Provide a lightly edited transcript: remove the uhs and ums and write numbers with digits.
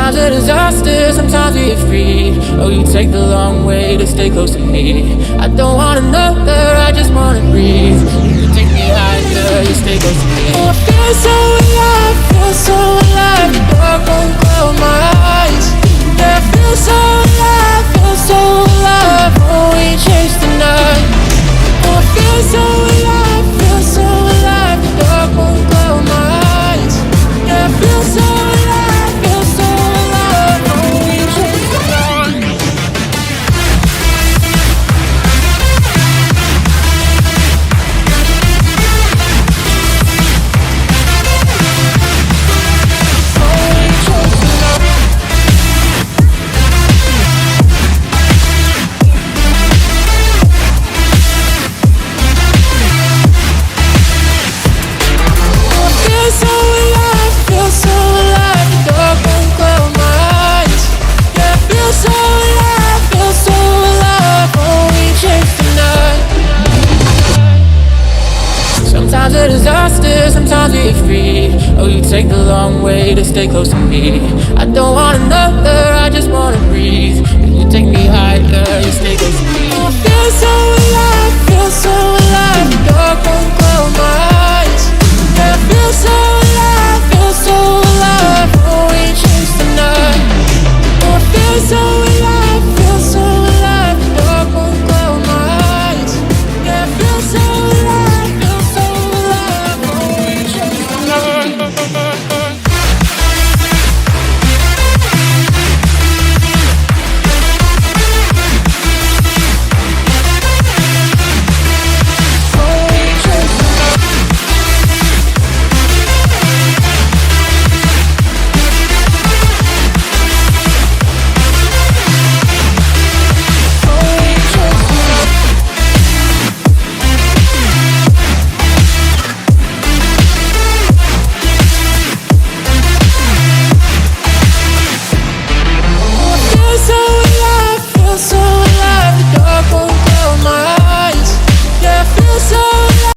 Sometimes a disaster, sometimes we get free. Oh, you take the long way to stay close to me. I don't want another, I just wanna breathe. You take me higher, you stay close to me. Oh, I feel so alive, feel so alive. The dark won't cloud my eyes. Yeah, I feel so alive, feel so alive. Oh, we chase the night. Oh, I feel so alive, feel so alive. The dark won't cloud my eyes. Yeah, I feel so alive, feel so alive. Oh, we chase the night. Sometimes a disaster, sometimes we get free. Oh, you take the long way to stay close to me. I don't want another, I just wanna breathe. You take me higher, you stay close to me. I feel so alive, feel so alive. The dark won't cloud my eyes. Yeah, I feel so